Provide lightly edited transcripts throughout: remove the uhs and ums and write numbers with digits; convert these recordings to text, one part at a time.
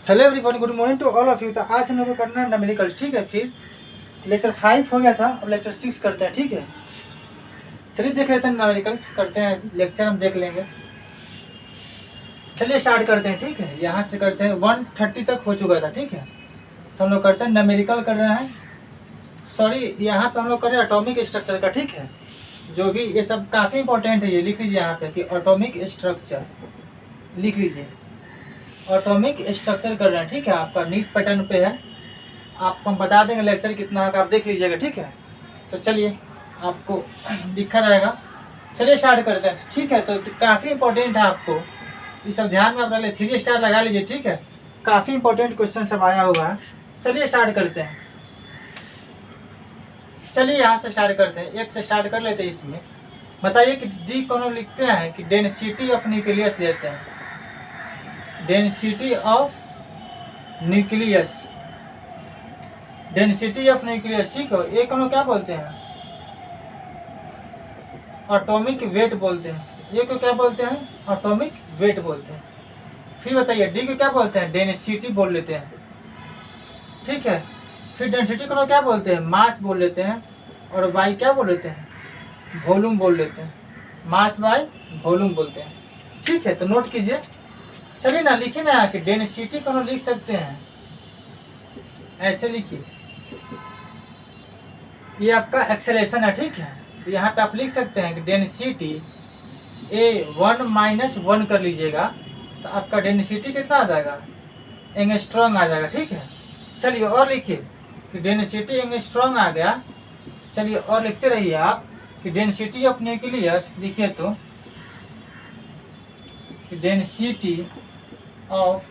Hello everyone, good morning to all of you. तो आज हम लोग को करना है न्यूमेरिकल्स, ठीक है। फिर लेक्चर 5 हो गया था, अब लेक्चर 6 करते हैं, ठीक है। चलिए देख लेते हैं, न्यूमेरिकल्स करते हैं, लेक्चर हम देख लेंगे। चलिए स्टार्ट करते हैं, ठीक है। यहाँ से करते हैं, 130 तक हो चुका था, ठीक है। तो हम लोग करते हैं न्यूमेरिकल कर रहे हैं, सॉरी यहाँ पे हम लोग कर रहे हैं एटॉमिक स्ट्रक्चर का, ठीक है। जो भी ये सब काफ़ी इंपॉर्टेंट है, ये लिख लीजिए यहाँ पे कि एटॉमिक स्ट्रक्चर लिख लीजिए। एटॉमिक स्ट्रक्चर कर रहे हैं, ठीक है। आपका नीट पैटर्न पे है, आपको हम बता देंगे लेक्चर कितना होगा, आप देख लीजिएगा, ठीक है। तो चलिए आपको लिखा रहेगा। चलिए स्टार्ट करते हैं, ठीक है। तो काफ़ी इंपॉर्टेंट है, आपको ये सब ध्यान में आप डालिए, 3 स्टार लगा लीजिए, ठीक है। काफ़ी इंपॉर्टेंट क्वेश्चन सब आया हुआ है। चलिए स्टार्ट करते हैं। चलिए यहाँ से स्टार्ट करते हैं, एक से स्टार्ट कर लेते हैं। इसमें बताइए कि डी कौन लिखते हैं कि डेंसिटी ऑफ न्यूक्लियस लेते हैं। Density of nucleus, density of nucleus, ठीक है। एक को क्या बोलते हैं, एटॉमिक वेट बोलते हैं। एक को क्या बोलते हैं, एटॉमिक वेट बोलते हैं। फिर बताइए डी को क्या बोलते हैं, डेंसिटी बोल लेते हैं, ठीक है। फिर डेंसिटी को क्या बोलते हैं, मास बोल लेते हैं। और वाई क्या बोल लेते हैं, वॉल्यूम बोल लेते हैं। मास बाय वॉल्यूम बोलते हैं, ठीक है। तो नोट कीजिए। चलिए ना, लिखिए ना कि डेंसिटी को लिख सकते हैं, ऐसे लिखिए। ये आपका एक्सेलेरेशन है, ठीक है। तो यहाँ पे आप लिख सकते हैं कि डेंसिटी A1 - 1 कर लीजिएगा, तो आपका डेंसिटी कितना आ जाएगा, एंगस्ट्रॉम आ जाएगा, ठीक है। चलिए और लिखिए कि डेंसिटी एंगस्ट्रॉम आ गया। चलिए और लिखते रहिए आप कि डेंसिटी ऑफ न्यूक्लियस, लिखिए तो density of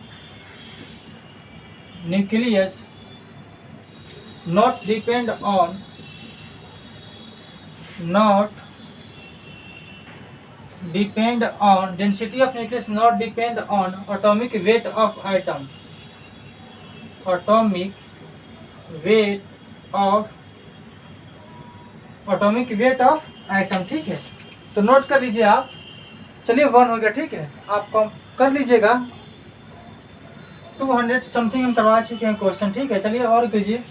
nucleus not depend on density of nucleus not depend on atomic weight of atom, atomic weight of atom, ठीक है। तो नोट कर लीजिए आप। चलिए 1 हो गया, ठीक है। आप कर लीजिएगा, 200 समथिंग हम करवा चुके हैं क्वेश्चन, ठीक है। चलिए और कीजिए,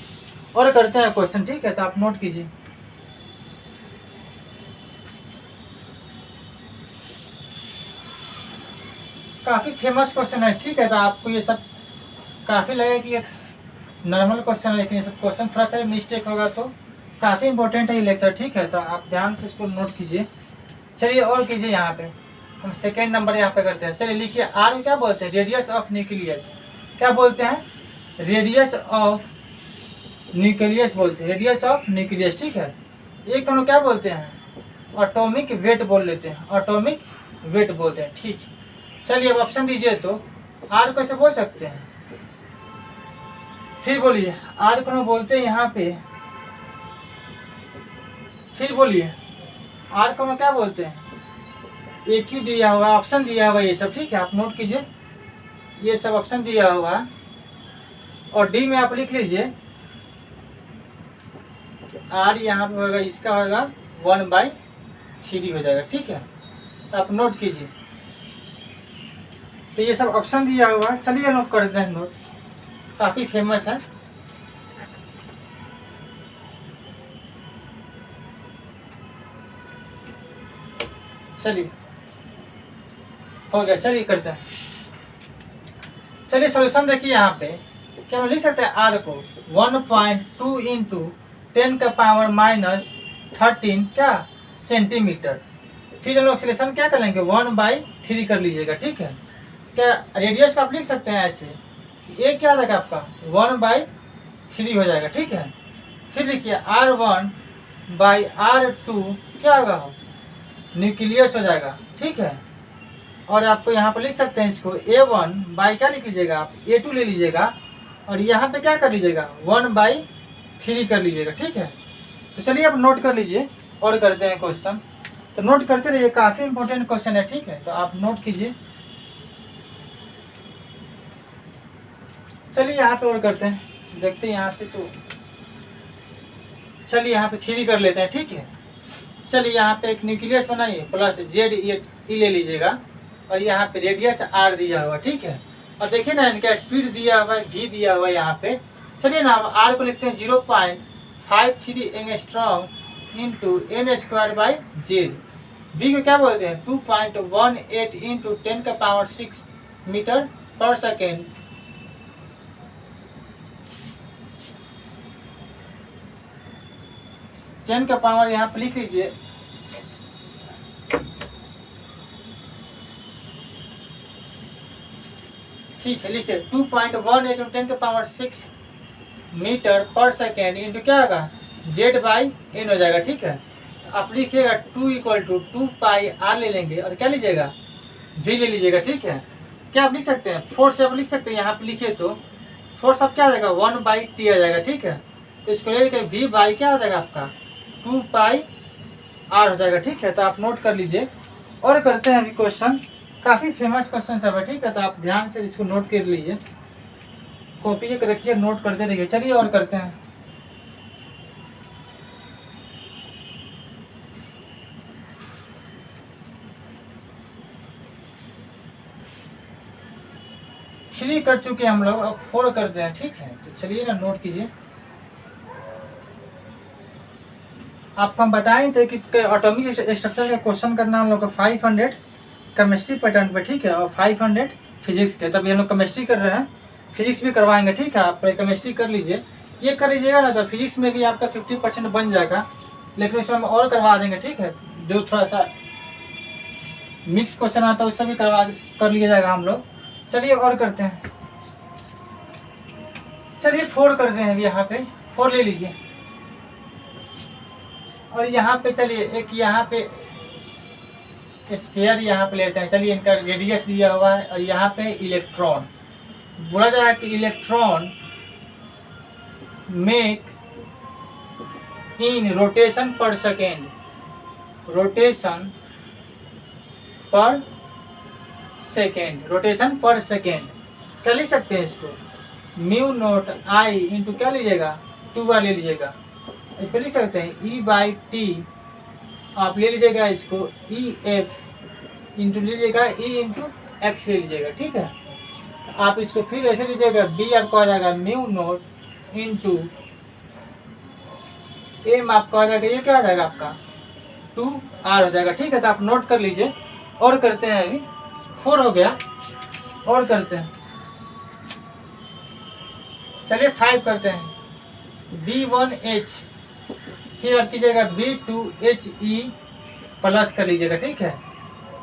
और करते हैं क्वेश्चन, ठीक है। तो आप नोट कीजिए। काफ़ी फेमस क्वेश्चन है, ठीक है। तो आपको ये सब काफ़ी लगेगा कि एक नॉर्मल क्वेश्चन है, लेकिन ये सब क्वेश्चन थोड़ा सा मिस्टेक होगा तो काफ़ी इंपॉर्टेंट है ये लेक्चर, ठीक है। तो आप ध्यान से इसको नोट कीजिए। चलिए और कीजिए। यहाँ पे हम सेकेंड नंबर यहाँ पे करते हैं। चलिए लिखिए, आर क्या बोलते हैं, रेडियस ऑफ न्यूक्लियस। क्या बोलते हैं, रेडियस ऑफ न्यूक्लियस बोलते हैं, रेडियस ऑफ न्यूक्लियस, ठीक है। एक को क्या बोलते हैं, एटॉमिक वेट बोल लेते हैं, एटॉमिक वेट बोलते हैं, ठीक। चलिए अब ऑप्शन दीजिए, तो आर कैसे बोल सकते हैं, फिर बोलिए। आर को बोलते हैं यहाँ पे, फिर बोलिए। आर को क्या बोलते हैं, ए क्यू दिया हुआ, ऑप्शन दिया हुआ ये सब, ठीक है। आप नोट कीजिए, ये सब ऑप्शन दिया हुआ। और डी में आप लिख लीजिए आर यहाँ पे होगा, इसका होगा 1/3 हो जाएगा, ठीक है। तो आप नोट कीजिए। तो ये सब ऑप्शन दिया हुआ है। चलिए नोट करते हैं, नोट काफ़ी फेमस है। चलिए हो गया, चलिए करते हैं। चलिए सॉल्यूशन देखिए। यहाँ पे क्या हम लिख सकते हैं, आर को 1.2 × 10⁻⁻13 क्या सेंटीमीटर। फिर हम लोग एक्सेलेरेशन क्या कर लेंगे, 1/3 कर लीजिएगा, ठीक है। क्या रेडियस को आप लिख सकते हैं ऐसे, ये क्या आ जाएगा आपका 1/3 हो जाएगा, ठीक है। फिर लिखिए R1/R2 क्या होगा, न्यूक्लियस हो जाएगा, ठीक है। और आपको यहाँ पर लिख सकते हैं इसको A1 क्या लिख लीजिएगा आप, A2 ले लीजिएगा। और यहाँ पे क्या कर लीजिएगा, 1/3 कर लीजिएगा, ठीक है। तो चलिए आप नोट कर लीजिए और करते हैं क्वेश्चन। तो नोट करते रहिए, काफ़ी इंपॉर्टेंट क्वेश्चन है, ठीक है। तो आप नोट कीजिए। चलिए यहाँ पे और करते हैं, देखते हैं यहाँ पे। तो चलिए यहाँ पे 3 कर लेते हैं, ठीक है। चलिए यहाँ पे एक न्यूक्लियस बनाइए, प्लस Z E ले लीजिएगा। और यहाँ पे रेडियस R दिया हुआ, ठीक है। और देखिए ना इनका स्पीड दिया हुआ है, v दिया हुआ है यहाँ पे। चलिए ना हम r को लिखते हैं 0.53 angstrom into N square by z. v को क्या बोलते हैं 2.18 इंटू 10⁶ मीटर पर सेकेंड। टेन का पावर यहाँ पे लिख लीजिए, ठीक है लिखिए 2.18 10⁶ मीटर पर सेकेंड इंटू क्या होगा जेड बाई एन हो जाएगा। ठीक है, तो आप लिखिएगा 2 = 2 पाई आर ले लेंगे और क्या लीजिएगा v ले लीजिएगा। ठीक है, क्या आप लिख सकते हैं फोर्स आप लिख सकते हैं, यहाँ पे लिखिए तो फोर्स आप क्या आ जाएगा 1/t आ जाएगा। ठीक है, तो इसको ले लेके v बाई क्या हो जाएगा आपका 2 पाई आर हो जाएगा। ठीक है, तो आप नोट कर लीजिए और करते हैं अभी क्वेश्चन, काफ़ी फेमस क्वेश्चन सब है। ठीक है, तो आप ध्यान से इसको नोट कर लीजिए, कॉपी एक रखिए नोट करते रहिए। चलिए और करते हैं। थ्री कर चुके हम लोग, अब 4 करते हैं। ठीक है, तो चलिए ना नोट कीजिए। आपको हम बताए थे कि एटॉमिक स्ट्रक्चर का क्वेश्चन करना हम लोग को 500 केमिस्ट्री पैटर्न पे। ठीक है, और 500 फिजिक्स के, तभी हम लोग केमिस्ट्री कर रहे हैं, फिजिक्स भी करवाएंगे। ठीक है, आप केमिस्ट्री कर लीजिए, ये कर लीजिएगा ना तो फिजिक्स में भी आपका 50% बन जाएगा, लेकिन इसमें हम और करवा देंगे। ठीक है, जो थोड़ा सा मिक्स क्वेश्चन आता है उससे भी कर लिया जाएगा हम लोग। चलिए और करते हैं, चलिए 4 करते हैं। यहाँ पे 4 ले लीजिए और यहाँ पे चलिए एक यहाँ पे स्फीयर यहाँ पे लेते हैं। चलिए इनका रेडियस दिया हुआ है और यहाँ पे इलेक्ट्रॉन बोला जाए कि इलेक्ट्रॉन मेक इन रोटेशन पर सेकेंड, रोटेशन पर सेकेंड, रोटेशन पर सेकेंड क्या लिख सकते हैं इसको म्यू नोट आई इंटू क्या लीजिएगा 2 बार ले लीजिएगा, इसको लिख सकते हैं E/T। आप ले लीजिएगा इसको EF इंटू लीजिएगा E इंटू एक्स ले लीजिएगा। ठीक है, आप इसको फिर ऐसे लीजिएगा B आपको आ जाएगा म्यू नोट इंटू M आपको आ जाएगा, ये क्या आ जाएगा आपका 2R हो जाएगा। ठीक है, तो आप नोट कर लीजिए और करते हैं। अभी 4 हो गया और करते हैं। चलिए 5 करते हैं। B1H फिर आप कीजिएगा B2HE प्लस कर लीजिएगा। ठीक है,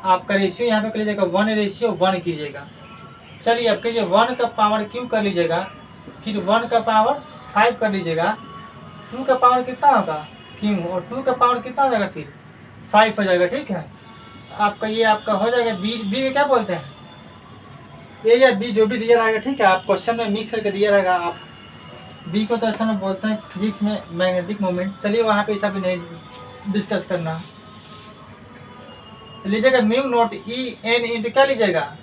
आपका रेशियो यहाँ पे कर लीजिएगा 1:1 कीजिएगा। चलिए अब कीजिए 1 का पावर क्यों कर लीजिएगा, फिर 1 का पावर 5 कर लीजिएगा, 2 का पावर कितना होगा क्यों, और 2 का पावर कितना हो जाएगा फिर 5 हो जाएगा। ठीक है, आपका ये आपका हो जाएगा बी क्या बोलते हैं ए या बी जो भी दिया रहेगा। ठीक है, आप क्वेश्चन में मिक्स करके दिया रहेगा, आप बी को तो ऐसा में बोलते हैं फिजिक्स में मैग्नेटिक मोमेंट। चलिए वहाँ पे ऐसा भी नहीं डिस्कस करना, तो लीजिएगा म्यू नोट EN इंटू क्या लीजिएगा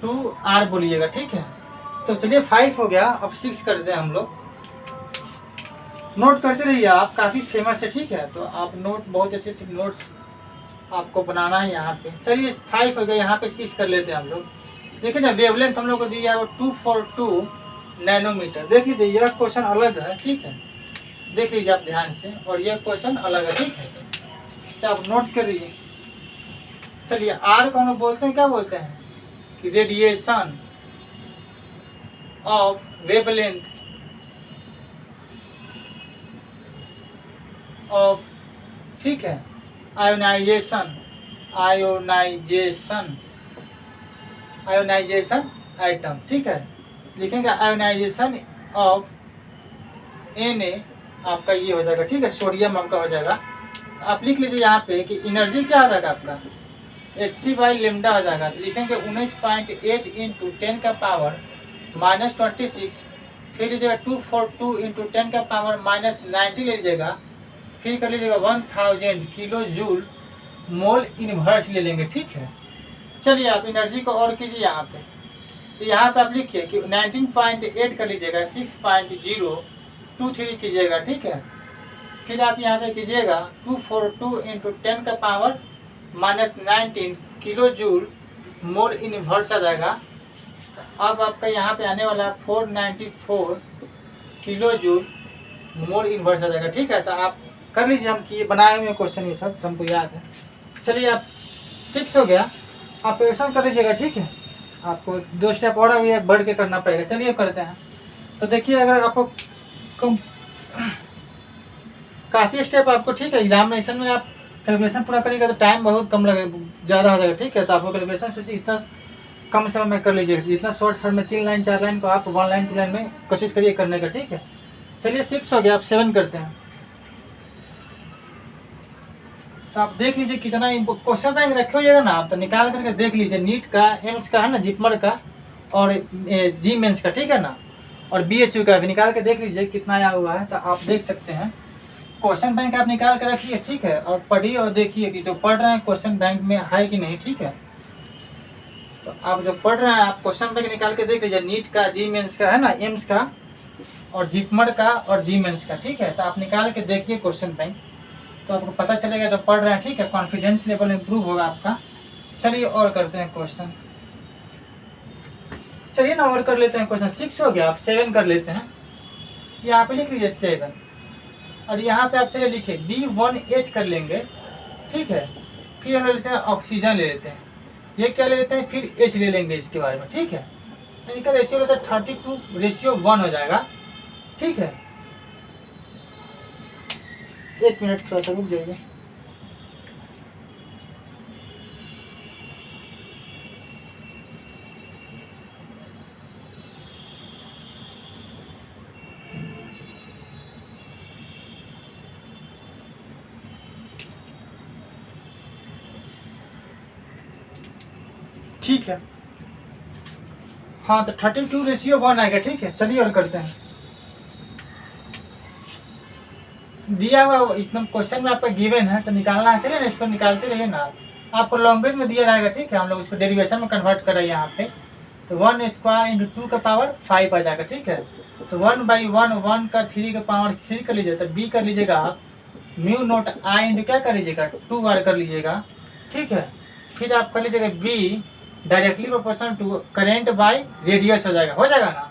2R बोलिएगा। ठीक है, तो चलिए 5 हो गया, अब 6 करते हैं हम लोग। नोट करते रहिए आप, काफ़ी फेमस है। ठीक है, तो आप नोट बहुत अच्छे से नोट्स आपको बनाना है यहाँ पे। चलिए 5 हो गया, यहाँ पे 6 कर लेते हैं हम लोग। देखिए ना वेवलेंथ हम लोग को दिया है वो 242 नैनोमीटर। देख लीजिए यह क्वेश्चन अलग है। ठीक है, देख लीजिए आप ध्यान से, और यह क्वेश्चन अलग है। ठीक है, अच्छा आप नोट करिए। चलिए आर को हम लोग बोलते हैं क्या बोलते हैं कि रेडिएशन ऑफ वेवलेंथ ऑफ, ठीक है, आयोनाइजेशन आइटम। ठीक है, लिखेंगे आयोनाइजेशन ऑफ Na आपका ये हो जाएगा। ठीक है, सोडियम आपका हो जाएगा। आप लिख लीजिए यहाँ पे कि एनर्जी क्या हो जाएगा आपका Hc/λ हो जाएगा। तो लिखेंगे 19.8 इंटू 10 का पावर -26, फिर लीजिएगा 242 इंटू 10 का पावर -90 ले लीजिएगा, फिर कर लीजिएगा 1000 किलो जूल मोल इनवर्स ले लेंगे। ठीक है, चलिए आप एनर्जी को और कीजिए यहाँ पे, तो यहाँ पे आप लिखिए कि 19.8 कर लीजिएगा 6.023 कीजिएगा। ठीक है, फिर आप यहाँ पे कीजिएगा 242 इंटू 10 का power -19 kilo joule mole inverse आ जाएगा। तो अब आपका यहाँ पे आने वाला है 494 किलो जूल मोर इन्वर्स आ जाएगा। ठीक है, तो आप कर लीजिए, हम कि बनाए हुए क्वेश्चन ये सब हमको याद है। चलिए आप 6 हो गया, आप क्वेश्चन कर लीजिएगा। ठीक है, आपको 2 स्टेप और अभी बढ़ के करना पड़ेगा। चलिए करते हैं। तो देखिए, अगर आपको कम काफ़ी स्टेप आपको, ठीक है, एग्जामिनेशन में आप कैलकुलेशन पूरा करिएगा तो टाइम बहुत कम लगेगा, ज़्यादा हो जाएगा। ठीक है, तो आपको कैलकुलेशन सोचिए इतना कम समय में कर लीजिएगा, जितना शॉर्ट फॉर्म में 3 लाइन 4 लाइन को आप 1 लाइन 2 लाइन में कोशिश करिए करने का। ठीक है, चलिए 6 हो गया, आप 7 करते हैं। तो आप देख लीजिए कितना क्वेश्चन बैंक रखे होइएगा ना आप, तो निकाल करके देख लीजिए। नीट का, एम्स का है ना, जिपमर का और जी मेंस का, ठीक है ना, और BHU का भी निकाल के देख लीजिए कितना आया हुआ है। तो आप देख सकते हैं क्वेश्चन बैंक आप निकाल के रखिए। ठीक है, और पढ़िए और देखिए कि जो पढ़ रहे हैं क्वेश्चन बैंक में है कि नहीं। ठीक है, तो आप जो पढ़ रहे हैं आप क्वेश्चन बैंक निकाल के देख लीजिए। नीट का, जी मेंस का है ना, एम्स का और जिपमर का और जी मेंस का। ठीक है, तो आप निकाल के देखिए क्वेश्चन बैंक, तो आपको पता चलेगा जो पढ़ रहे हैं। ठीक है, कॉन्फिडेंस लेवल इंप्रूव होगा आपका। चलिए और करते हैं क्वेश्चन। चलिए ना और कर लेते हैं क्वेश्चन। 6 हो गया, आप 7 कर लेते हैं। यहाँ पे लिख लीजिए 7, और यहाँ पे आप चलिए लिखिए B1H कर लेंगे। ठीक है, फिर हम ले लेते हैं ऑक्सीजन ले लेते हैं, ये क्या ले लेते हैं, फिर H ले लेंगे इसके बारे में। ठीक है, इनका रेशियो लेते हैं 32:1 हो जाएगा। ठीक है, 1 मिनट थोड़ा सा रुक जाइए। ठीक है, हाँ, तो 32:1 आएगा। ठीक है, चलिए और करते हैं। दिया हुआ इतना क्वेश्चन में आपका गिवन है, तो निकालना है। चलिए ना, इसको निकालते रहिए ना। आपको लैंग्वेज में दिया रहेगा। ठीक है, हम लोग इसको डेरिवेशन में कन्वर्ट कर रहे हैं यहाँ पे। तो 1 स्क्वायर इंटू 2 का पावर 5 आ जाएगा। ठीक है, तो 1/1 1 का 3 का पावर 3 कर लीजिए, तो B कर लीजिएगा आप म्यू नोट I इंटू क्या कर लीजिएगा 2R कर लीजिएगा। ठीक है, फिर आप कर लीजिएगा B directly proportional to current by radius हो जाएगा ना।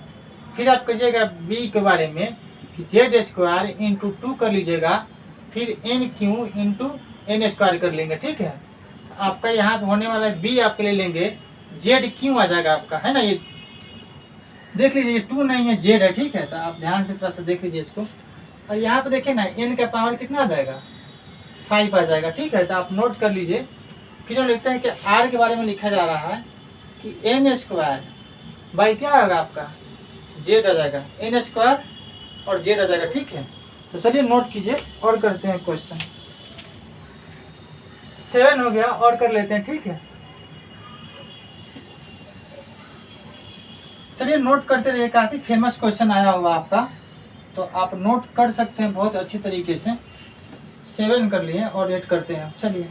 फिर आप कहिएगा B के बारे में कि Z² इंटू 2 कर लीजिएगा, फिर NQ इंटू N² कर लेंगे। ठीक है, आपका यहाँ पे होने वाला B आपके ले लेंगे ZQ आ जाएगा आपका, है ना। ये देख लीजिए, ये 2 नहीं है, Z है। ठीक है, तो आप ध्यान से थोड़ा सा देख लीजिए इसको। और यहाँ पे देखिए ना, N का पावर कितना आ जाएगा, 5 आ जाएगा। ठीक है, तो आप नोट कर लीजिए। फिर हम लिखते हैं कि R के बारे में लिखा जा रहा है कि N² बाई क्या होगा आपका, Z आ जाएगा, N² और Z आ जाएगा। ठीक है, तो चलिए नोट कीजिए और करते हैं क्वेश्चन। 7 हो गया, और कर लेते हैं। ठीक है, चलिए नोट करते रहिए, काफ़ी फेमस क्वेश्चन आया हुआ आपका, तो आप नोट कर सकते हैं बहुत अच्छी तरीके से। 7 कर लिए और 8 करते हैं। चलिए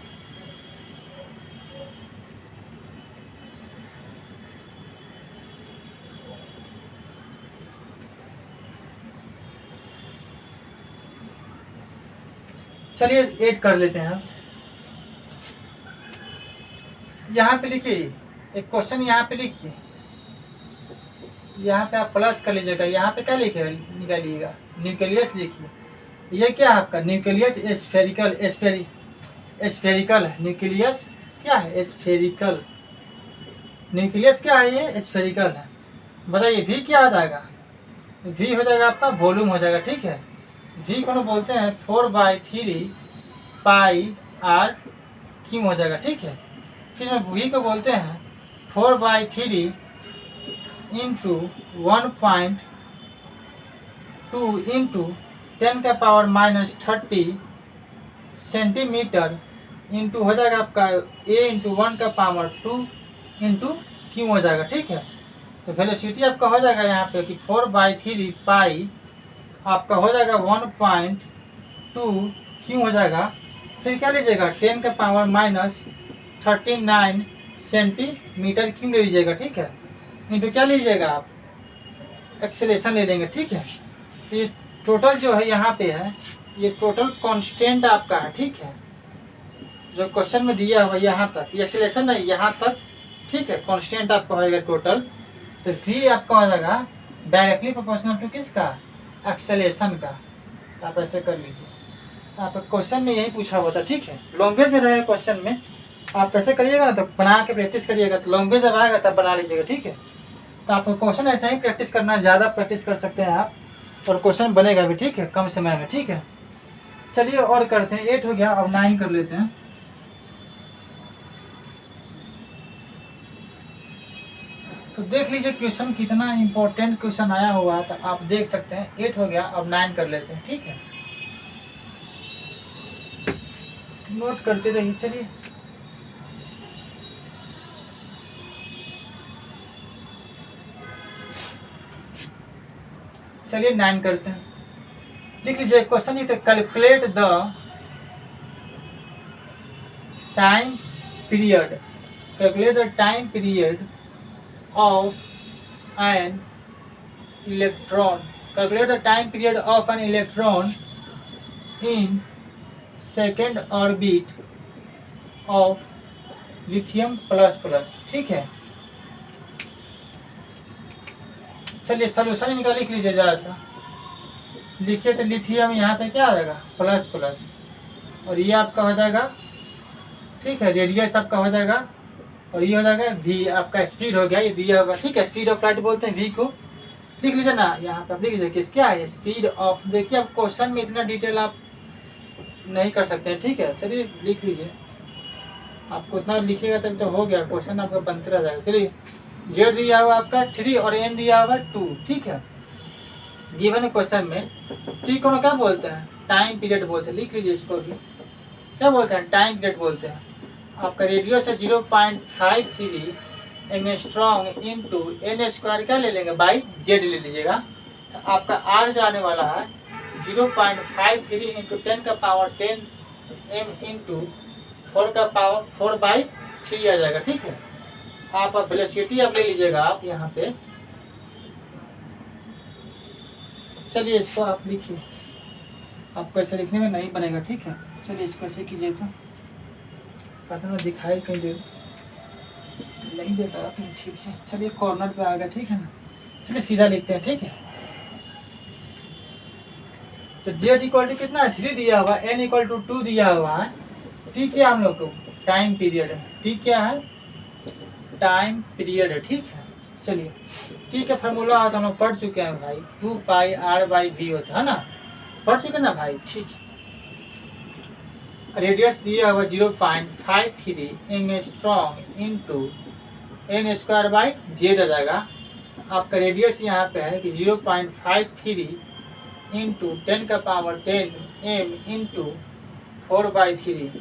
चलिए 8 कर लेते हैं। यहाँ पे लिखिए एक क्वेश्चन, यहाँ पे लिखिए, यहाँ पे आप प्लस कर लीजिएगा। यहाँ पे क्या लिखे निकालिएगा, न्यूक्लियस लिखिए। ये क्या है आपका न्यूक्लियस स्फेरिकल है। न्यूक्लियस क्या है, स्फेरिकल। न्यूक्लियस क्या है, ये स्फेरिकल है। बताइए V क्या हो जाएगा, V हो जाएगा आपका वॉल्यूम हो जाएगा। ठीक है, V को बोलते हैं 4/3 πr³ हो जाएगा। ठीक है, फिर V को बोलते हैं 4/3 इंटू 1.2 इंटू 10⁻³ सेंटीमीटर इंटू हो जाएगा आपका A इंटू 1 का पावर 2 इंटू Q हो जाएगा। ठीक है, तो वेलोसिटी आपका हो जाएगा यहाँ पे कि 4/3 पाई आपका हो जाएगा 1.2 Q हो जाएगा। फिर क्या लीजिएगा 10⁻39 सेंटीमीटर क्यूब ले लीजिएगा। ठीक है, इंटू क्या लीजिएगा आप एक्सेलेरेशन ले लेंगे। ठीक है, तो ये टोटल जो है यहाँ पे है, ये टोटल कांस्टेंट आपका है। ठीक है, जो क्वेश्चन में दिया हुआ यहाँ तक, ये एक्सेलेरेशन नहीं यहाँ तक। ठीक है, कांस्टेंट आपका होएगा टोटल। तो v आपका हो जाएगा डायरेक्टली प्रोपोर्शनल टू किसका, एक्सेलेरेशन का। तो आप ऐसे कर लीजिए। तो आपका क्वेश्चन में यही पूछा हुआ था, ठीक है, लॉन्गेज में रहेगा क्वेश्चन में। आप ऐसे करिएगा ना तो बना के प्रैक्टिस करिएगा, तो लॉन्गेज जब आएगा तब बना लीजिएगा, ठीक है। तो आपको क्वेश्चन ऐसा ही प्रैक्टिस करना है, ज़्यादा प्रैक्टिस कर सकते हैं आप, और क्वेश्चन बनेगा भी, ठीक है, कम समय में, ठीक है। चलिए और करते हैं, 8 हो गया, अब 9 कर लेते हैं। तो देख लीजिए क्वेश्चन कितना इंपॉर्टेंट क्वेश्चन आया हुआ है, तो आप देख सकते हैं। 8 हो गया, अब 9 कर लेते हैं, ठीक है। नोट करते रहिए। चलिए चलिए 9 करते हैं। लिख लीजिए क्वेश्चन, ये तो calculate the time period, calculate the time period of an electron, calculate the time period of an electron in second orbit of lithium plus plus, ठीक है। चलिए सोल्यूशन इनका लिख लीजिए जरा सा, लिखिए। तो लिथियम यहाँ पे क्या आ जाएगा, प्लस प्लस, और ये आपका हो जाएगा, ठीक है, रेडियस आपका हो जाएगा, और ये हो जाएगा v, आपका स्पीड हो गया, ये दिया होगा, ठीक है, स्पीड ऑफ लाइट बोलते हैं v को। लिख लीजिए ना यहाँ पे, आप लिख लीजिए किस क्या है, स्पीड ऑफ। देखिए आप क्वेश्चन में इतना डिटेल आप नहीं कर सकते हैं, ठीक है। चलिए लिख लीजिए, आपको इतना लिखिएगा तब तो हो गया, क्वेश्चन आपका बनते रह जाएगा। चलिए जेड दिया हुआ आपका 3 और एन दिया हुआ 2, ठीक है। गिवन क्वेश्चन में टी को क्या बोलते हैं, टाइम पीरियड बोलते हैं। लिख लीजिए इसको भी, क्या बोलते हैं, टाइम पीरियड बोलते हैं। आपका रेडियस है 0.53 एंगस्ट्रॉन्ग इंटू एन स्क्वायर क्या ले लेंगे, बाई जेड ले लीजिएगा। तो आपका आर जो आने वाला है 0.53 इंटू 10 का पावर 10 m इंटू 4 का पावर 4/3 आ जाएगा, ठीक है। आप वेलोसिटी आप ले लीजिएगा आप यहाँ पे। चलिए इसको आप लिखिए, आपको ऐसे लिखने में नहीं बनेगा, ठीक है। चलिए इसको ऐसे कीजिए, तो पता ना दिखाई कहीं दे नहीं देता आपने ठीक से। चलिए कॉर्नर पे आ गया, ठीक है ना। चलिए सीधा लिखते हैं, ठीक है। तो जेड इक्वल टू कितना है, 3 दिया हुआ, एन इक्वल टू 2 दिया हुआ है, ठीक है। हम लोग को टाइम पीरियड है, ठीक क्या है, टाइम पीरियड है, ठीक है। चलिए ठीक है, फार्मूला तो हम लोग पढ़ चुके हैं भाई, 2πr/v होता है ना, पढ़ चुके ना भाई, ठीक है। रेडियस दिया हुआ 0.53 angstrom into N square by Z आ जाएगा। आपका रेडियस यहाँ पे है कि 0.53 इंटू 10 का पावर 10 m इंटू 4/3।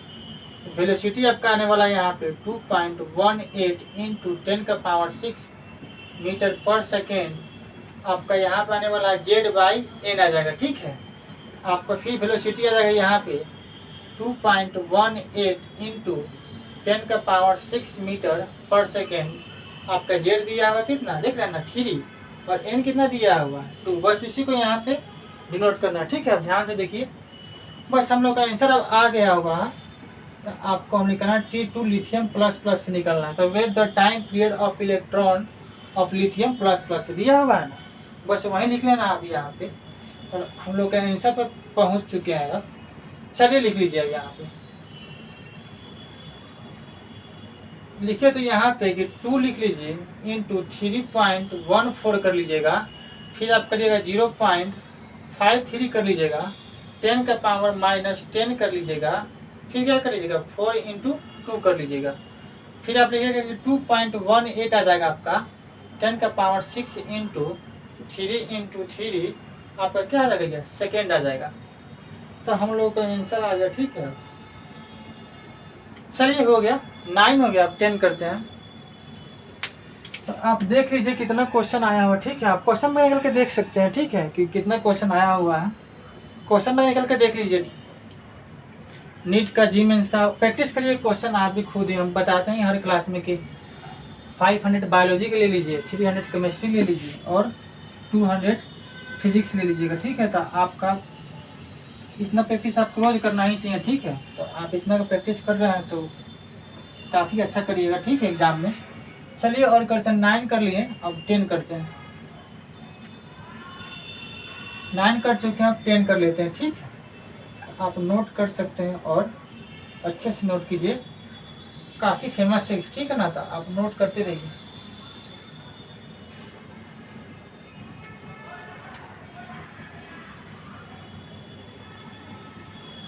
वेलोसिटी आपका आने वाला है यहाँ पे 2.18 इंटू 10 का पावर 6 मीटर पर सेकेंड। आपका यहाँ पे आने वाला है z/n आ जाएगा, ठीक है। आपका फिर वेलोसिटी आ जाएगा यहाँ पे 2.18 इंटू 10 का पावर 6 मीटर पर सेकेंड। आपका जेड दिया हुआ कितना, देख रहे हैं ना, 3, और एन कितना दिया हुआ है 2। बस इसी को यहाँ पे डिनोट करना है, ठीक है। अब ध्यान से देखिए, बस हम लोग का आंसर अब आ गया होगा। तो आपको हम निकालना T2 लिथियम प्लस प्लस पे निकालना है। तो wait the time period of electron of lithium plus plus पे दिया हुआ है ना, बस वहीं लिख लेना आप यहाँ पे, और हम लोग का आंसर पर पहुँच चुके हैं अब। चलिए लिख लीजिए अब यहाँ पे, लिखिए तो यहाँ पे कि 2 लिख लीजिए इंटू 3.14 कर लीजिएगा, फिर आप करिएगा 0.53 कर लीजिएगा, 10 का पावर -10 कर लीजिएगा, फिर क्या कर लीजिएगा 4 इंटू 2 कर लीजिएगा, फिर आप लिखिएगा कि 2.18 आ जाएगा आपका 10 का पावर 6 इंटू 3 इंटू 3 आपका क्या आ जाएगा, सेकेंड आ जाएगा। तो हम लोग का आंसर आ गया, ठीक है। चलिए हो गया, 9 हो गया, अब 10 करते हैं। तो आप देख लीजिए कितना क्वेश्चन आया हुआ, ठीक है। आप क्वेश्चन में निकल के देख सकते हैं, ठीक है, कि कितना क्वेश्चन आया हुआ है। क्वेश्चन में निकल के देख लीजिए, नीट का, जी मेंस का प्रैक्टिस करिए क्वेश्चन आप भी खुद ही। हम बताते हैं हर क्लास में कि 500 बायोलॉजी के ले लीजिए, 300 केमिस्ट्री ले लीजिए, और 200 फिजिक्स ले लीजिएगा, ठीक है। तो आपका इतना प्रैक्टिस आपको रोज करना ही चाहिए, ठीक है। तो आप इतना प्रैक्टिस कर रहे हैं तो काफ़ी अच्छा करिएगा, ठीक है, एग्जाम में। चलिए और करते हैं, 9 कर लिए, अब 10 करते हैं। 9 कर चुके हैं, अब 10 कर लेते हैं, ठीक है। आप नोट कर सकते हैं और अच्छे से नोट कीजिए, काफ़ी फेमस है, ठीक है ना, था आप नोट करते रहिए।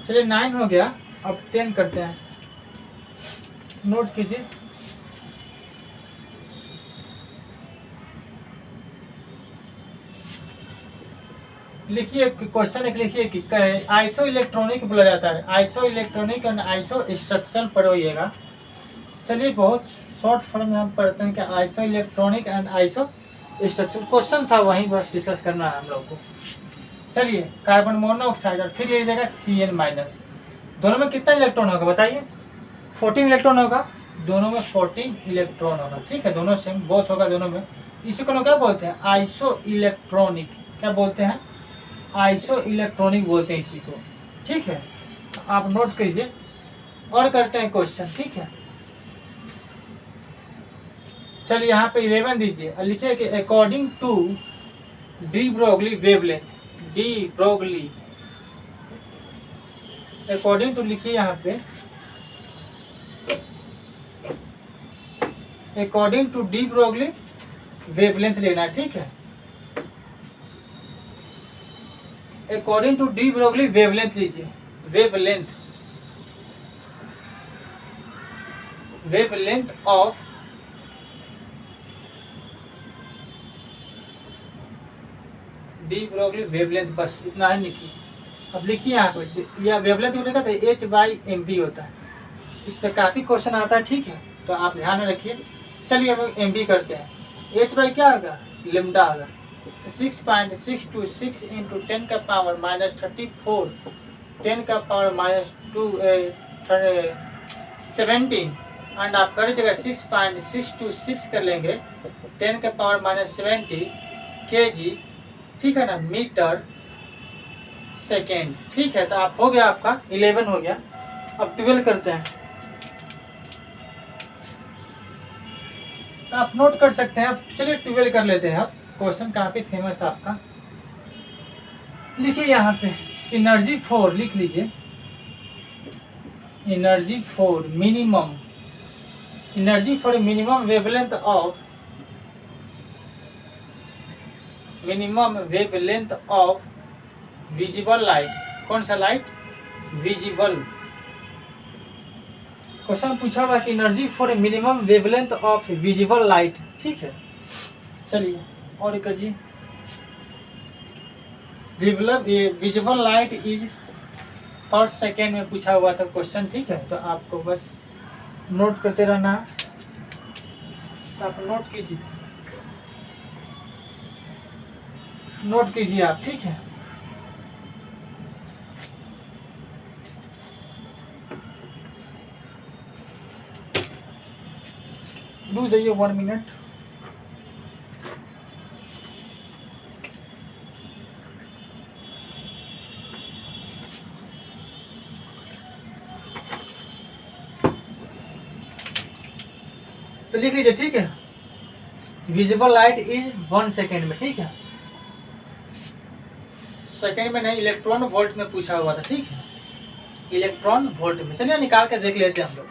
चलिए 9 हो गया, अब 10 करते हैं, नोट कीजिए। लिखिए क्वेश्चन एक लिखिए कि आइसो इलेक्ट्रॉनिक बोला जाता है, iso electronic and iso structural पढ़िएगा। चलिए बहुत शॉर्ट फॉर्म में हम पढ़ते हैं कि iso electronic and iso structural question था, वहीं बस डिस्कस करना है हम लोग को। चलिए कार्बन मोनोऑक्साइड और फिर ले जाएगा Cn-, दोनों में कितना इलेक्ट्रॉन होगा बताइए? 14 इलेक्ट्रॉन होगा, दोनों में 14 इलेक्ट्रॉन होगा, ठीक है, दोनों सेम बोथ होगा दोनों में। इसी को क्या बोलते हैं? आइसो इलेक्ट्रॉनिक, क्या बोलते हैं? आइसो इलेक्ट्रॉनिक बोलते हैं इसी को, ठीक है। आप नोट कीजिए और करते हैं क्वेश्चन, ठीक है। चलिए यहाँ पे 11 दीजिए और लिखिए कि according to de Broglie wavelength, de Broglie, according to लिखिए यहाँ पे, according to de Broglie wavelength लेना है, ठीक है। According to de Broglie wavelength लीजिए, wavelength, wavelength of de Broglie wavelength, बस इतना ही लिखिए। अब लिखिए यहाँ पे, या वेवलेंथ होने का तो H/mb होता है, इस पर काफ़ी क्वेश्चन आता है, ठीक है, तो आप ध्यान में रखिए। चलिए हम MB करते हैं, H बाई क्या होगा? लेमडा होगा, तो 6.626 इंटू 10 का पावर -34, 10 का पावर -17, एंड आप कर जगह 6.626 कर लेंगे, 10 का पावर -70 kg, ठीक है ना, मीटर सेकेंड, ठीक है। तो आप हो गया, आपका 11 हो गया। अब 12 करते हैं, तो आप नोट कर सकते हैं। अब चलिए 12 कर लेते हैं। अब क्वेश्चन काफ़ी फेमस है आपका, लिखिए यहाँ पे एनर्जी 4 लिख लीजिए, energy for minimum, energy for minimum wavelength of, minimum wavelength of visible light, कौन सा लाइट? विजिबल। क्वेश्चन पूछा हुआ कि energy for minimum wavelength of visible light, ठीक है। चलिए और करिए, विजिबल लाइट इज पर सेकेंड में पूछा हुआ था क्वेश्चन, ठीक है, तो आपको बस नोट करते रहना है, तो आप नोट कीजिए, नोट कीजिए आप, ठीक है। रुक जाइए 1 मिनट। तो लिख लीजिए, ठीक है, विजिबल लाइट इज 1 सेकेंड में, ठीक है, सेकेंड में नहीं, इलेक्ट्रॉन वोल्ट में पूछा हुआ था, ठीक है, इलेक्ट्रॉन वोल्ट में। चलिए निकाल के देख लेते हैं हम लोग।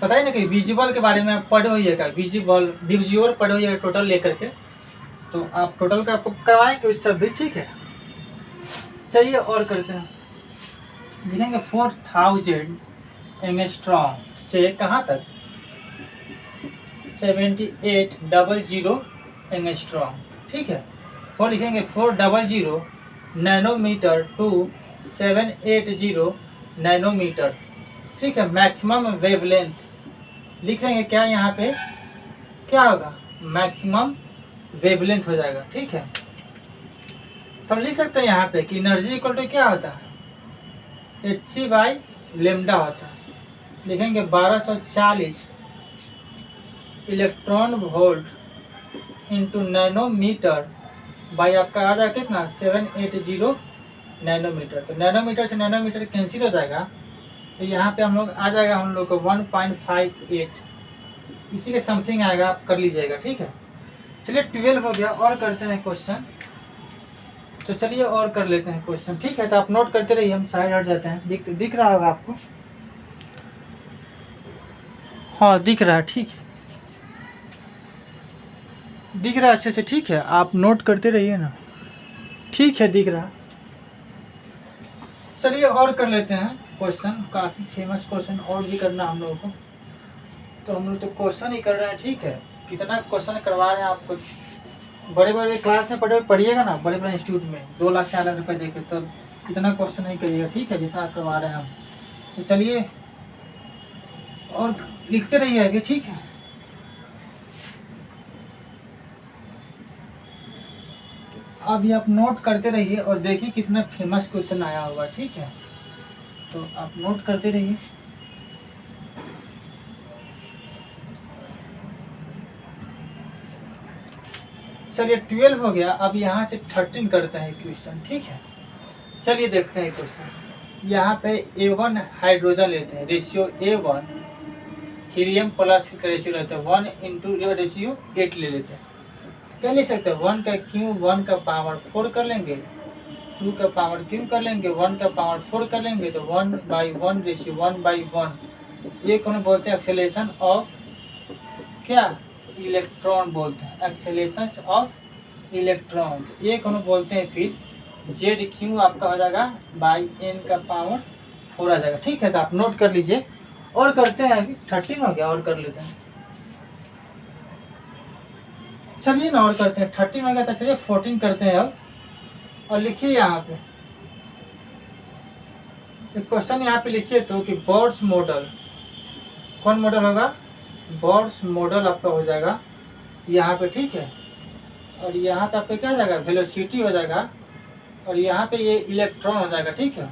पता ही ना कि विजिबल के बारे में पढ़े होइएगा, विजिबल डिविजिबल पढ़े होइएगा टोटल लेकर के, तो आप टोटल का आपको करवाएंगे उस सब भी, ठीक है। चलिए और करते हैं, लिखेंगे 4000 एंगस्ट्रॉम से कहाँ तक? 7800 एंगस्ट्रॉम, ठीक है। फोर लिखेंगे 400 नैनोमीटर टू 780 नैनोमीटर, ठीक है। मैक्सिमम वेवलेंथ लिख लेंगे, क्या यहाँ पे क्या होगा? मैक्सिमम वेवलेंथ हो जाएगा, ठीक है। तो हम लिख सकते हैं यहाँ पे कि एनर्जी इक्वल टू क्या होता है? Hc/λ होता है। लिखेंगे 1240 electron volt into nanometre by आपका आ जाएगा कितना? 780 नैनोमीटर। तो नैनोमीटर से नैनोमीटर कैंसिल हो जाएगा, तो यहाँ पे हम लोग आ जाएगा हम लोग को 1.58 इसी के समथिंग आएगा, आप कर लीजिएगा, ठीक है। चलिए 12 हो गया, और करते हैं क्वेश्चन। तो चलिए और कर लेते हैं क्वेश्चन, ठीक है। तो आप नोट करते रहिए, हम साइड हट जाते हैं। दिख रहा होगा आपको? हाँ दिख रहा है, ठीक है, दिख रहा है अच्छे से, ठीक है। आप नोट करते रहिए ना, ठीक है, दिख रहा। चलिए और कर लेते हैं क्वेश्चन, काफ़ी फेमस क्वेश्चन और भी करना हम लोगों को। तो हम लोग तो क्वेश्चन ही कर रहे हैं, ठीक है। कितना क्वेश्चन करवा रहे हैं आपको, बड़े बड़े क्लास में पढ़िएगा ना, बड़े बड़े इंस्टीट्यूट में 2 लाख 4 लाख रुपए देके, तब इतना क्वेश्चन नहीं करिएगा, ठीक है, जितना करवा रहे हैं हम। तो चलिए और लिखते रहिए आगे, ठीक है। अभी आप नोट करते रहिए और देखिए कितना फेमस क्वेश्चन आया होगा, ठीक है। तो आप नोट करते रहिए। चलिए 12 हो गया, अब यहाँ से 13 करते हैं क्वेश्चन, ठीक है। चलिए देखते हैं क्वेश्चन। यहाँ पे A1 हाइड्रोजन लेते हैं, रेशियो A1, हीलियम प्लस का रेशियो रहता है 1 × रेशियो 8 ले लेते हैं। क्या लिख सकते हैं, 1 का क्यू 1 का पावर 4 कर लेंगे, 2 का पावर क्यू कर लेंगे, 1 का पावर 4 कर लेंगे, तो 1/1 रेशियो 1/1। ये कौन बोलते हैं, एक्सेलेरेशन ऑफ क्या, इलेक्ट्रॉन बोलते हैं, एक्सेलेरेशन ऑफ इलेक्ट्रॉन। तो ये कौन बोलते हैं फिर ZQ आपका हो जाएगा /n का पावर 4 आ जाएगा, ठीक है। तो आप नोट कर लीजिए और करते हैं। अभी 13 हो गया, और कर लेते हैं। चलिए ना और करते हैं, 13 हो गया था, चलिए 14 करते हैं अब। और लिखिए यहाँ पे क्वेश्चन, यहाँ पे लिखिए तो कि बोर्ड्स मॉडल, कौन मॉडल होगा, बोर्ड्स मॉडल आपका हो जाएगा यहाँ पे, ठीक है। और यहाँ पे आपका क्या हो जाएगा, वेलोसिटी हो जाएगा, और यहाँ पे ये इलेक्ट्रॉन हो जाएगा, ठीक है।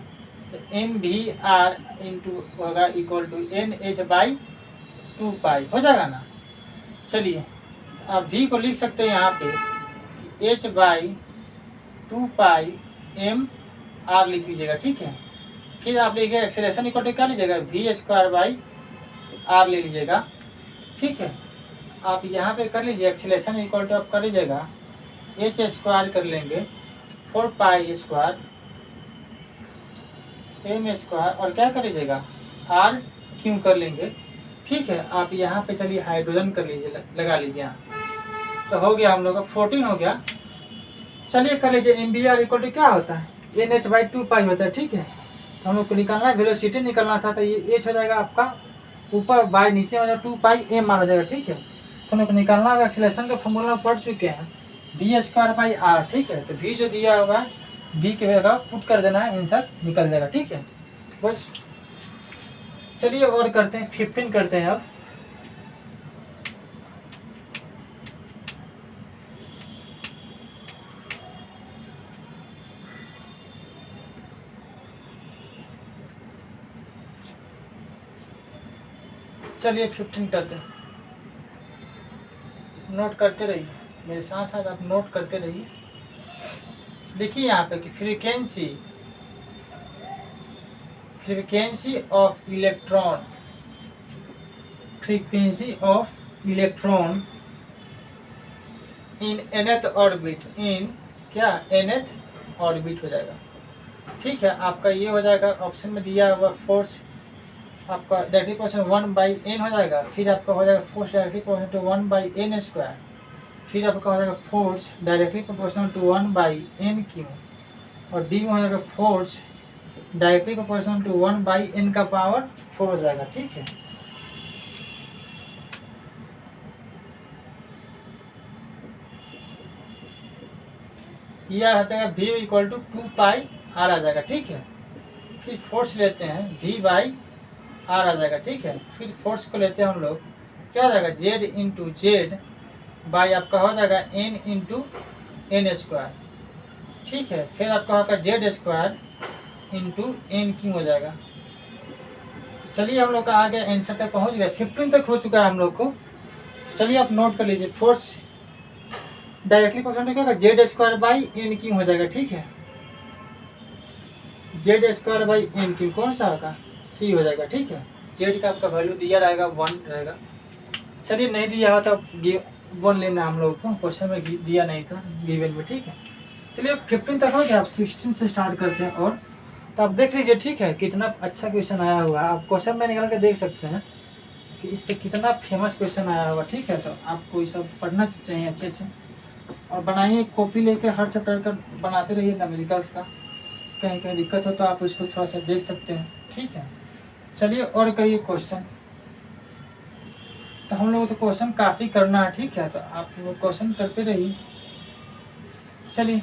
तो mvr इंटू होगा इक्वल टू NH/2π हो जाएगा ना। चलिए आप v को लिख सकते हैं यहाँ पे कि h/2π mr लिख लीजिएगा, ठीक है। फिर आप लिखिएगा एक्सेलरेशन इक्वल टू क्या लीजिएगा, v²/r ले लीजिएगा, ठीक है। आप यहाँ पे कर लीजिए एक्सेलरेशन इक्वल टू आप कर लीजिएगा h² कर लेंगे 4π² m², और क्या कर लीजिएगा r³ कर लेंगे, ठीक है। आप यहाँ पे चलिए हाइड्रोजन कर लीजिए, लगा लीजिए यहाँ। तो हो गया हम लोग का 14 हो गया। चलिए कर लीजिए mvr इक्वल टू क्या होता है, NH/2π होता है, ठीक है। तो हम लोग को निकालना है, वेलोसिटी निकालना था, तो ये h हो जाएगा आपका ऊपर बाय नीचे हो जाएगा 2π mr हो जाएगा, ठीक है। तो हम लोग को निकालना होगा, एक्सेलरेशन का फॉर्मूला पढ़ चुके हैं, v²/r, ठीक है। तो v जो दिया होगा v के जगह पुट कर देना है, आंसर निकल जाएगा, ठीक है। बस चलिए और करते हैं, 15 करते हैं अब। चलिए 15 करते हैं, नोट करते रहिए मेरे साथ साथ, आप नोट करते रहिए। देखिए यहाँ पे कि frequency of electron in nth orbit, in क्या nth ऑर्बिट हो जाएगा, ठीक है। आपका ये हो जाएगा ऑप्शन में दिया हुआ फोर्स, आपका डायरेक्टली प्रोपोर्शनल 1/n हो जाएगा। फिर आपका हो जाएगा force directly proportional to 1/n²। फिर आपका हो जाएगा force directly proportional to 1/n³। और डी में हो जाएगा force directly proportional to 1/n का पावर 4 हो जाएगा, ठीक है। यह हो जाएगा v इक्वल टू 2πr आ जाएगा, ठीक है। फिर फोर्स लेते हैं v/r आ जाएगा, ठीक है। फिर फोर्स को लेते हैं हम लोग, क्या हो जाएगा z इंटू जेड बाई आपका हो जाएगा n इंटू n², ठीक है। फिर आपका होगा z² इंटू n³ हो जाएगा। तो चलिए हम लोग का आगे आंसर तक पहुंच गया, 15 तक हो चुका है हम लोग को। चलिए आप नोट कर लीजिए, फोर्स डायरेक्टली प्रोपोर्शनल क्या होगा z² n³ हो जाएगा, ठीक है। z² n³ कौन सा होगा, c हो जाएगा, ठीक है। z का आपका वैल्यू दिया रहेगा 1 रहेगा। चलिए नहीं दिया हो तो वन लेना हम लोग को, क्वेश्चन में दिया नहीं था गिवन में, ठीक है। चलिए 15 तक हो गया, आप 16 से स्टार्ट करते हैं। और तो आप देख लीजिए, ठीक है, कितना अच्छा क्वेश्चन आया हुआ है। आप क्वेश्चन में निकाल के देख सकते हैं कि इस पर कितना फेमस क्वेश्चन आया हुआ, ठीक है। तो आपको ये सब पढ़ना चाहिए अच्छे से, और बनाइए कॉपी लेकर हर चैप्टर का बनाते रहिए न्यूमेरिकल्स का। कहीं कहीं दिक्कत हो तो आप उसको थोड़ा सा देख सकते हैं, ठीक है। चलिए और करिए क्वेश्चन। तो हम लोग तो क्वेश्चन काफ़ी करना है, ठीक है। तो आप लोग क्वेश्चन करते रहिए। चलिए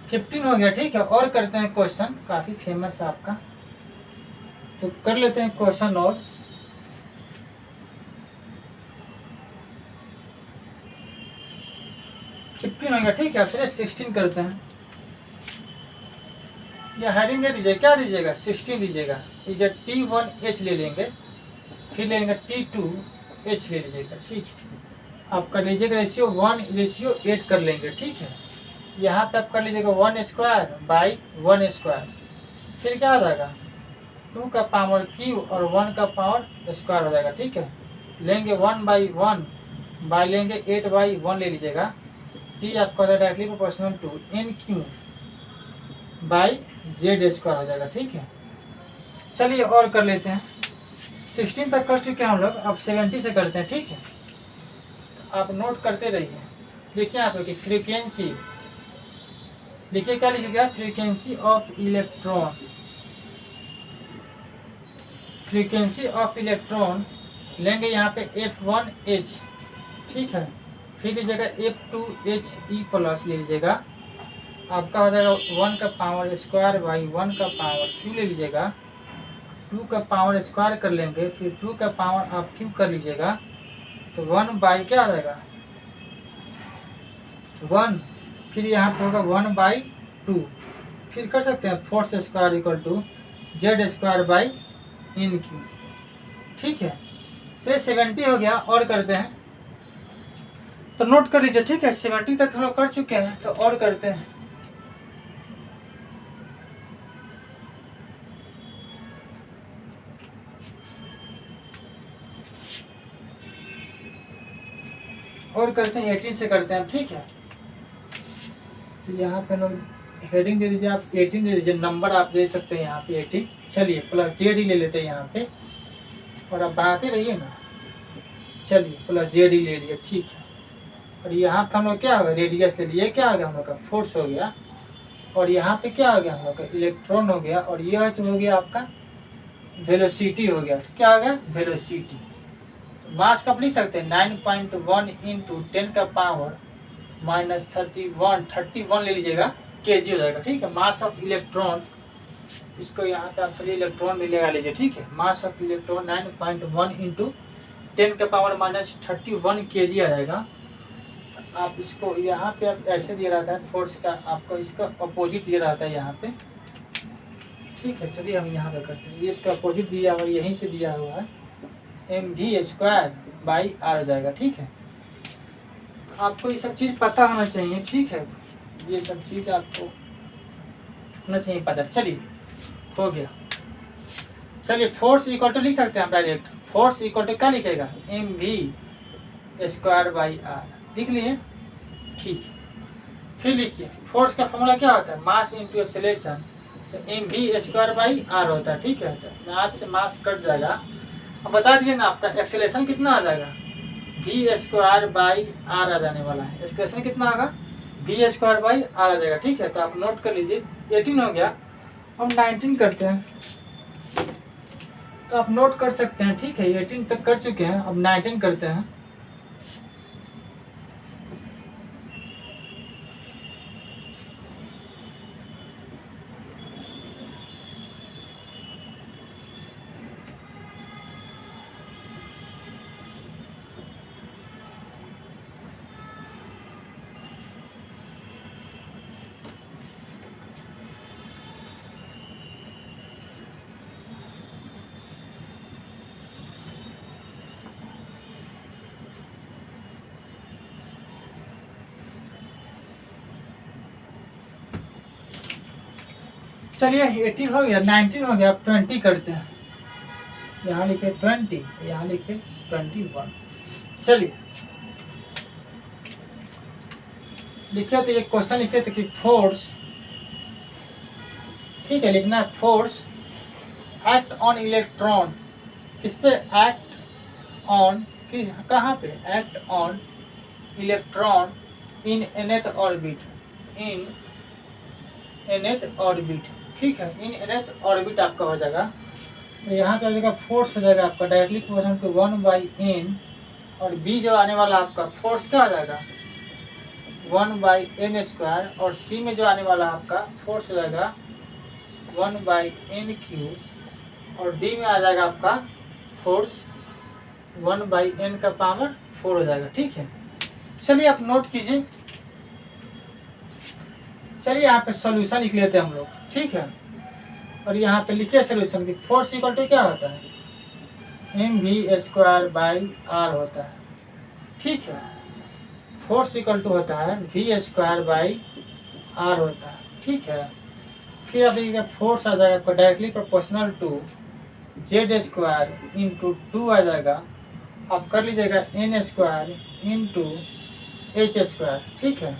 फिफ्टीन हो गया, ठीक है। और करते हैं क्वेश्चन, काफ़ी फेमस है आपका, तो कर लेते हैं क्वेश्चन। और 15 हो गया, ठीक है। चलिए 16 करते हैं। या हेडिंग दे दीजिए, क्या दीजिएगा, 16 दीजिएगा। इसे T1H ले लेंगे, फिर लेंगे T2H ले लीजिएगा, ठीक है। आप कर लीजिएगा रेशियो 1:8 कर लेंगे, ठीक है। यहाँ पे आप कर लीजिएगा 1 स्क्वायर बाई 1 स्क्वायर, फिर क्या हो जाएगा 2 का पावर क्यू और 1 का पावर स्क्वायर हो जाएगा, ठीक है। लेंगे 1/1 बाई लेंगे 8/1 ले लीजिएगा। टी आपका directly proportional to n cube by z square हो जाएगा, ठीक है। चलिए और कर लेते हैं। 16 तक कर चुके हैं हम लोग, अब 70 से करते हैं, ठीक है। तो आप नोट करते रहिए। देखिए यहाँ पे कि फ्रीक्वेंसी, देखिए क्या लीजिएगा, frequency of electron, frequency of electron लेंगे यहाँ पे F1H, ठीक है। फिर लीजिएगा F2HE प्लस ले लीजिएगा, आपका हो जाएगा 1 का पावर स्क्वायर बाई 1 का पावर क्यू ले लीजिएगा। 2 का पावर स्क्वायर कर लेंगे, फिर 2 का पावर आप क्यू कर लीजिएगा, तो 1 बाई क्या आ जाएगा 1, फिर यहाँ पे होगा 1/2, फिर कर सकते हैं force square equal to z square by n cube, ठीक है। से 70 हो गया। और करते हैं, तो नोट कर लीजिए, ठीक है। 70 तक हम लोग कर चुके हैं, तो और करते हैं। और करते हैं 18 से करते हैं, ठीक है। तो यहाँ पे लोग हेडिंग दे दीजिए, आप 18 दे दीजिए, नंबर आप दे सकते हैं यहाँ पे 18। चलिए प्लस जेड ही ले लेते हैं यहाँ पे, और आप बढ़ाते रहिए ना। चलिए प्लस जेड ही ले लिए, ठीक है। और यहाँ पे हम लोग क्या होगा, रेडियस ले लिए, क्या हो गया हम लोग का फोर्स हो गया। और यहाँ पे क्या हो गया हम लोग का इलेक्ट्रॉन हो गया, और यह जो हो गया आपका वेलोसिटी हो गया, क्या हो गया वेलोसिटी। मास कब लिख सकते हैं 9.1 इंटू 10 का पावर माइनस 31 ले लीजिएगा, केजी हो जाएगा, ठीक है। मास ऑफ इलेक्ट्रॉन, इसको यहाँ पे आप चलिए इलेक्ट्रॉन भी लगा लीजिए, ठीक है। मास ऑफ इलेक्ट्रॉन 9.1 इंटू 10 का पावर माइनस 31 केजी आ जाएगा। आप इसको यहाँ पे आप ऐसे दिया रहता है फोर्स का, आपको इसका अपोजिट दिया रहता है यहाँ पे, ठीक है। चलिए हम यहाँ पे करते हैं, ये इसका अपोजिट दिया हुआ यहीं से दिया हुआ है, mv² बाई आर हो जाएगा, ठीक है। तो आपको ये सब चीज़ पता होना चाहिए, ठीक है। ये सब चीज़ आपको होना चाहिए पता। चलिए हो गया। चलिए फोर्स इक्वल टू लिख सकते हैं हम डायरेक्ट, फोर्स इक्वल टू क्या लिखेगा mv² बाई आर, लिख लिए, ठीक है। फिर लिखिए फोर्स का फॉर्मूला क्या होता है, मास इंटू एक्सेलरेशन, तो mv² बाई आर होता है, ठीक है। तो मास से मास कट जाएगा। अब बता दीजिए ना आपका एक्सेलरेशन कितना आ जाएगा, v² बाई आर आ जाने वाला है। एक्सेलरेशन कितना होगा v² बाई आर आ जाएगा, ठीक है। तो आप नोट कर लीजिए 18 हो गया। अब 19 करते हैं, तो आप नोट कर सकते हैं, ठीक है। 18 तक कर चुके हैं, अब 19 करते हैं। चलिए 18 हो गया, 19 हो गया, अब 20 करते हैं। यहाँ लिखे 20, यहाँ लिखे 21। चलिए लिखे तो ये क्वेश्चन लिखे थे कि फोर्स, ठीक है, लिखना है फोर्स एक्ट ऑन इलेक्ट्रॉन, किस पे एक्ट ऑन, कि कहाँ पे act on electron in nth orbit, in nth orbit, ठीक है, इन nth ऑर्बिट आपका हो जाएगा। तो यहाँ पे आ जाएगा फोर्स हो जाएगा आपका डायरेक्टली प्रोपोर्शनल टू 1/n, और b जो आने वाला आपका फोर्स क्या हो जाएगा 1/n², और c में जो आने वाला आपका फोर्स हो जाएगा 1/n³, और d में आ जाएगा आपका फोर्स 1/n⁴ हो जाएगा, ठीक है। चलिए आप नोट कीजिए। चलिए यहाँ पे सॉल्यूशन लिख लेते हैं हम लोग, ठीक है, और यहाँ पे लिखिए सॉल्यूशन की फोर्स इक्वल टू क्या होता है mv²/r होता है, ठीक है। फोर्स इक्वल टू होता है v²/r होता है, ठीक है। फिर अभी फोर्स आ जाएगा आपका directly proportional to z² into 2 आ जाएगा, आप कर लीजिएगा n² इंटू h², ठीक है।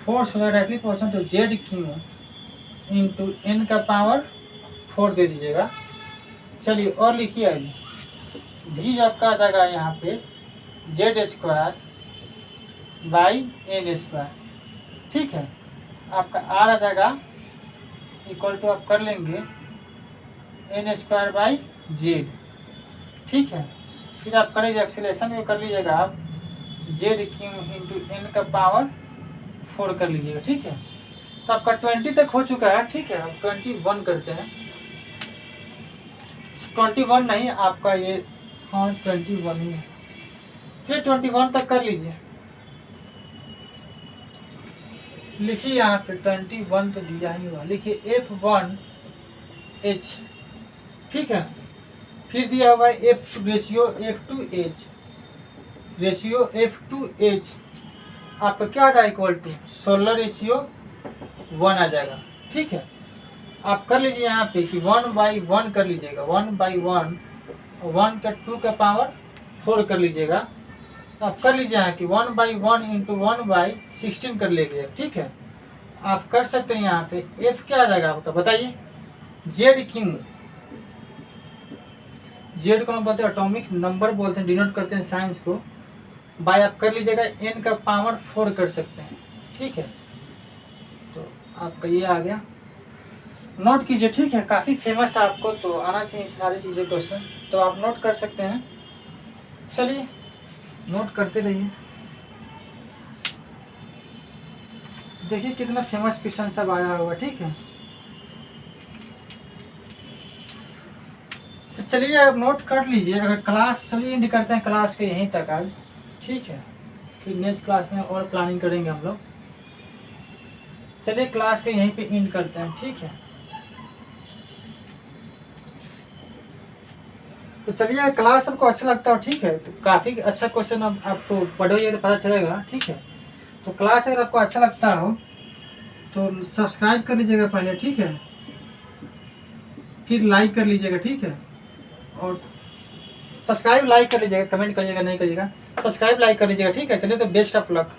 फोर्स हो जाएगा directly proportional to z³ into n⁴ दे दीजिएगा। चलिए और लिखिए अभी भी आपका आ जाएगा यहाँ पे z²/n², ठीक है। आपका r आ जाएगा इक्वल टू आप कर लेंगे n²/z, ठीक है। फिर आप करेंगे एक्सीलरेशन में कर लीजिएगा आप z³ इंटू n⁴ कर लीजिएगा, ठीक है। तो आपका 20 तक हो चुका है, ठीक है। अब 21 करते हैं, 21 नहीं आपका ये, हाँ 21 ही है। चलिए 21 तक कर लीजिए। लिखिए यहाँ पे 21 तो दिया ही हुआ, लिखिए F1H, ठीक है। फिर दिया हुआ है रेशियो F2H, रेशियो F2H आपका क्या आ जाएगा इक्वल टू 16:1 आ जाएगा, ठीक है। आप कर लीजिए यहाँ पे कि 1/1 कर लीजिएगा, 1/1, 1 का 2⁴ कर लीजिएगा। तो आप कर लीजिए यहाँ कि 1/1 इंटू 1/16 कर लीजिएगा, ठीक है। आप कर सकते हैं यहाँ पे F क्या आ जाएगा आपका बताइए, z³, z को बोलते हैं एटॉमिक नंबर बोलते हैं, डिनोट करते हैं साइंस को, बाय आप कर लीजिएगा n⁴ कर सकते हैं, ठीक है। तो आपका ये आ गया, नोट कीजिए, ठीक है। काफ़ी फेमस है, आपको तो आना चाहिए सारी चीज़ें क्वेश्चन, तो आप नोट कर सकते हैं। चलिए नोट करते रहिए, देखिए कितना फेमस क्वेश्चन सब आया हुआ, ठीक है। तो चलिए आप नोट कर लीजिए। अगर क्लास, चलिए एंड करते हैं क्लास के यहीं तक आज, ठीक है। फिर नेक्स्ट क्लास में और प्लानिंग करेंगे हम लोग। चलिए क्लास के यहीं पे एंड करते हैं, ठीक है। तो चलिए अगर क्लास आपको अच्छा लगता हो, ठीक है, तो काफ़ी अच्छा क्वेश्चन अब आपको पढ़ोगे तो पता चलेगा, ठीक है। तो क्लास अगर आपको अच्छा लगता हो तो सब्सक्राइब कर लीजिएगा पहले, ठीक है। फिर लाइक कर लीजिएगा, ठीक है। और सब्सक्राइब लाइक कर लीजिएगा, कमेंट करिएगा नहीं करिएगा, सब्सक्राइब लाइक कर लीजिएगा, ठीक है। चलिए तो बेस्ट ऑफ लक।